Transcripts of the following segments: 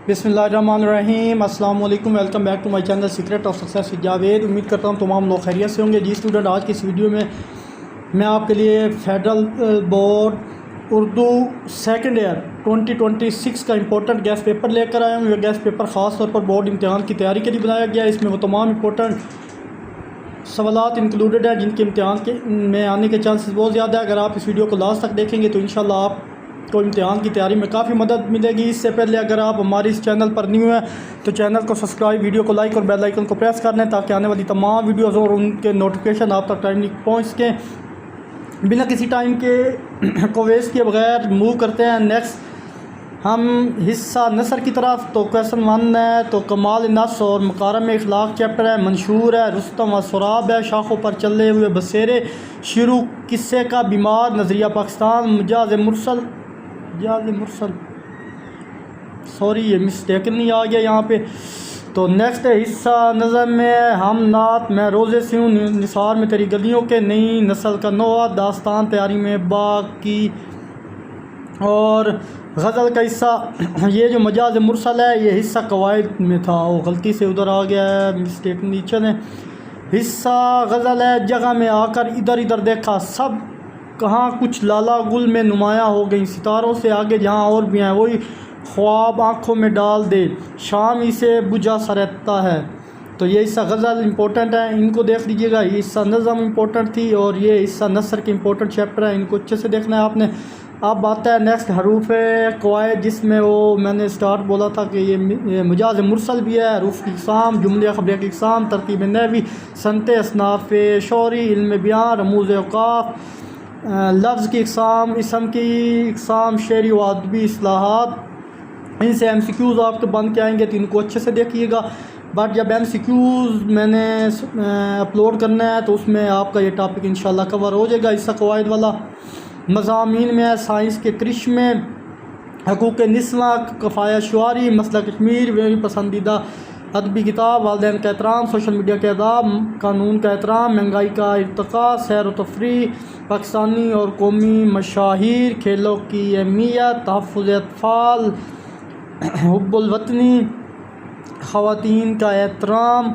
बिस्मिल्लाहिर्रहमानिर्रहीम। अस्सलाम वालेकुम। Welcome back to my channel secret of success with Javed. उम्मीद करता हूँ तमाम लोग खैरियत से होंगे। जी स्टूडेंट, आज की इस वीडियो में मैं आपके लिए federal board Urdu second year 2026 का इंपॉर्टेंट गेस्ट पेपर लेकर आया हूँ। यह गेस्ट पेपर ख़ास तौर पर बोर्ड इम्तिहान की तैयारी के लिए बनाया गया है। इसमें वो तमाम इंपॉर्टेंट सवालात इंक्लूडेड हैं जिनके इम्तिहान के में आने के चांसेस बहुत ज़्यादा है। अगर आप इस वीडियो को लास्ट तक देखेंगे तो इंशाल्लाह आपको इम्तिहान की तैयारी में काफ़ी मदद मिलेगी। इससे पहले अगर आप हमारे इस चैनल पर न्यू हैं तो चैनल को सब्सक्राइब, वीडियो को लाइक और बेल आइकन को प्रेस कर लें ताकि आने वाली तमाम वीडियोज़ और उनके नोटिफिकेशन आप तक टाइमली पहुँच सकें। बिना किसी टाइम के को वेस्ट किए बगैर मूव करते हैं नेक्स्ट हम हिस्सा नसर की तरफ। तो क्वेश्चन 1 है तो कमाल नस और मकारम इखलाक चैप्टर है। मंशूर है, रुस्तम व सुराब है, शाखों पर चले हुए बसेरे, शुरू किस्से का बीमार, नज़रिया पाकिस्तान, मजाज मुरसल सॉरी ये मिस्टेकन नहीं आ गया यहाँ पे। तो नेक्स्ट है हिस्सा नज़म में हम नात, मैं रोज़े से हूँ, निसार में तेरी गलियों के, नई नस्ल का नोआ, दास्तान तैयारी में बाकी, और गज़ल का हिस्सा। ये जो मजाज मुरसल है ये हिस्सा कवायद में था, वो गलती से उधर आ गया है, मिस्टेक नीचे ने। हिस्सा गज़ल है, जगह में आकर इधर इधर देखा, सब कहाँ कुछ लाला गुल में नुमायाँ हो गई, सितारों से आगे जहाँ और भी हैं, वही ख्वाब आँखों में डाल दे, शाम इसे बुझा सा रहता है। तो ये हिस्सा गज़ल इंपॉर्टेंट है, इनको देख लीजिएगा। ये हिस्सा नज़म इंपॉर्टेंट थी और ये हिस्सा नसर के इंपॉर्टेंट चैप्टर है, इनको अच्छे से देखना है आपने। अब आता है नेक्स्ट हरूफ कवायद, जिसमें वो मैंने स्टार्ट बोला था कि ये मजाज मुरसल भी है, हरूफ की इक़साम, जुमले ख़बरिया की इक़साम, तरतीब नहवी, सनते असनाफ़ शौरी, इल्म बयान, रमूज़ औक़ाफ़, लफ्ज़ की इक़साम, इसम की इक़साम, शेरी व अदबी इस्लाहात। इनसे MCQs आपके बन के आएंगे तो इनको अच्छे से देखिएगा। बट जब MCQs मैंने अपलोड करना है तो उसमें आपका ये टॉपिक इंशाल्लाह कवर हो जाएगा। हिस्सा कवायद वाला मज़ामीन में है, साइंस के कृष में, हकूक़ निस्वा, कफ़ाया शुआरी, मसला कश्मीर, मेरी पसंदीदा अदबी किताब, वालिदैन का एहतराम, सोशल मीडिया के आदाब, कानून का एहतराम, महंगाई का इर्तिक़ा, सैर व तफरीह, पाकिस्तानी और कौमी मशाहिर, खेलों की अहमियत, तहफ़्फ़ुज़ अतफ़ाल, हुब्बुल वतनी, ख़वातीन का एहतराम,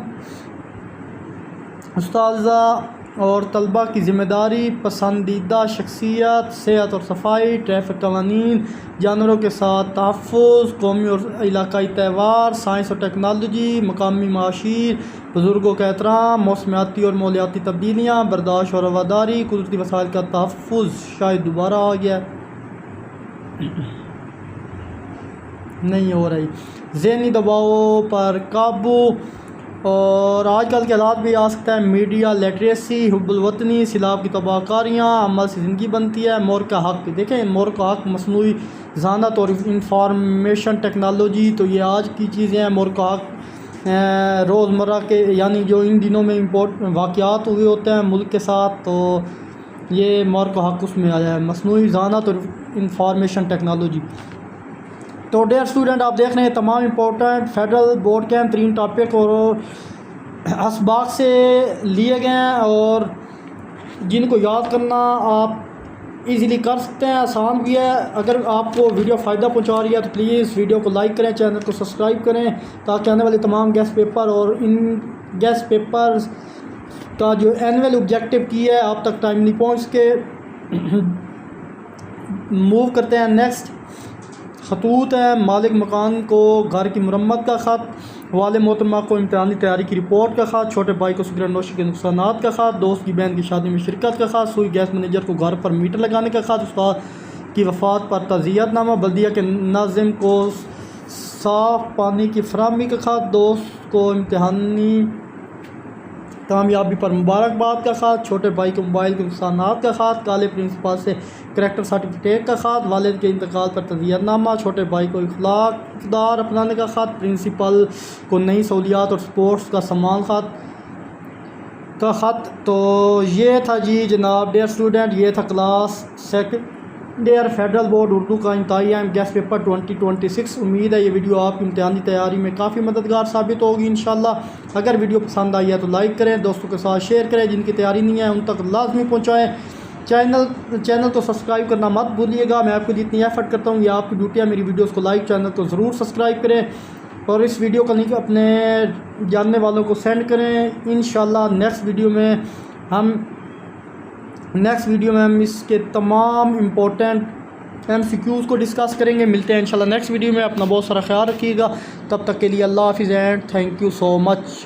उस्ताज़ा और तलबा की ज़िम्मेदारी, पसंदीदा शख्सियत, सेहत और सफाई, ट्रैफिक कवानीन, जानवरों के साथ तहफ़्फ़ुज़, कौमी और इलाकाई त्यौहार, साइंस और टेक्नोलॉजी, मकामी माशीर, बुज़ुर्गों का एहतराम, मौसमियाती और मौलियाती तब्दीलियाँ, बर्दाश्त और रवादारी, कुदरती वसाइल का तहफ़्फ़ुज़। शायद दोबारा आ गया नहीं हो रही। ज़हनी दबाव पर काबू और आजकल के हालात भी आ सकता है, मीडिया लिटरेसी, हुब्बुल वतनी, सिलाब की तबाहकारियाँ, अमल से ज़िंदगी बनती है, मोर का हक़। देखें मोर का हक़, मसनूई ज़हानत और इंफॉर्मेशन टेक्नोलॉजी, तो ये आज की चीज़ें हैं। मोर का हक़ रोज़मर्रा के यानी जो इन दिनों में वाक़यात हुए होते हैं मुल्क के साथ, तो ये मोर का हक़ उसमें आया है, मसनूई ज़हानत और इंफॉर्मेशन टेक्नोलॉजी। तो डियर स्टूडेंट, आप देख रहे हैं तमाम इंपॉर्टेंट फेडरल बोर्ड के 3 टॉपिक और असबाक से लिए गए हैं और जिनको याद करना आप इजीली कर सकते हैं, आसान भी है। अगर आपको वीडियो फ़ायदा पहुंचा रही है तो प्लीज़ वीडियो को लाइक करें, चैनल को सब्सक्राइब करें ताकि आने वाले तमाम गेस्ट पेपर और इन गेस्ट पेपर्स का जो एनुअल ऑब्जेक्टिव की है आप तक टाइमली पहुँच के। मूव करते हैं नेक्स्ट। खतूत है, मालिक मकान को घर की मरम्मत का ख़त, वाले मोहतरमा को इम्तिहानी तैयारी की रिपोर्ट का ख़त, छोटे भाई को सिगरेट नोशी के नुकसानात का ख़त, दोस्त की बहन की शादी में शिरकत का ख़त, सुई गैस मैनेजर को घर पर मीटर लगाने का ख़त, उस्ताद की वफ़ात पर तज़ियतनामा, बल्दिया के नाज़िम को साफ़ पानी की फराहमी का ख़त, दोस्त को इम्तिहानी कामयाबी पर मुबारकबाद का ख़त, छोटे भाई के मोबाइल के नुकसानात का ख़त, काले प्रिंसिपल से करैक्टर सर्टिफिकेट का ख़त, वालिद के इंतकाल पर तज़ियतनामा, छोटे भाई को इखलाक़दार अपनाने का ख़त, प्रिंसिपल को नई सहूलियात और स्पोर्ट्स का सामान का ख़त। तो ये था जी जनाब डियर स्टूडेंट, ये था class second year federal board Urdu का इंतहाई अहम गेस्ट पेपर 2026। उम्मीद है ये वीडियो आपकी इम्तिहानी तैयारी में काफ़ी मददगार साबित होगी इंशाल्लाह। अगर वीडियो पसंद आई है तो लाइक करें, दोस्तों के साथ शेयर करें, जिनकी तैयारी नहीं है उन तक लाजमी पहुँचाएँ। چینل کو سبسکرائب کرنا مت بھولیے گا. میں آپ کو جتنی ایفرٹ کرتا ہوں یہ آپ کی ڈیوٹی ہے. میری ویڈیوز کو لائک، چینل کو ضرور سبسکرائب کریں اور اس ویڈیو کا لنک اپنے جاننے والوں کو سینڈ کریں. انشاءاللہ نیکسٹ ویڈیو میں ہم اس کے تمام امپورٹنٹ MCQs کو ڈسکس کریں گے. ملتے ہیں انشاءاللہ نیکسٹ ویڈیو میں. اپنا بہت سارا خیال رکھیے گا. تب تک کے لیے اللہ حافظ and thank you so much.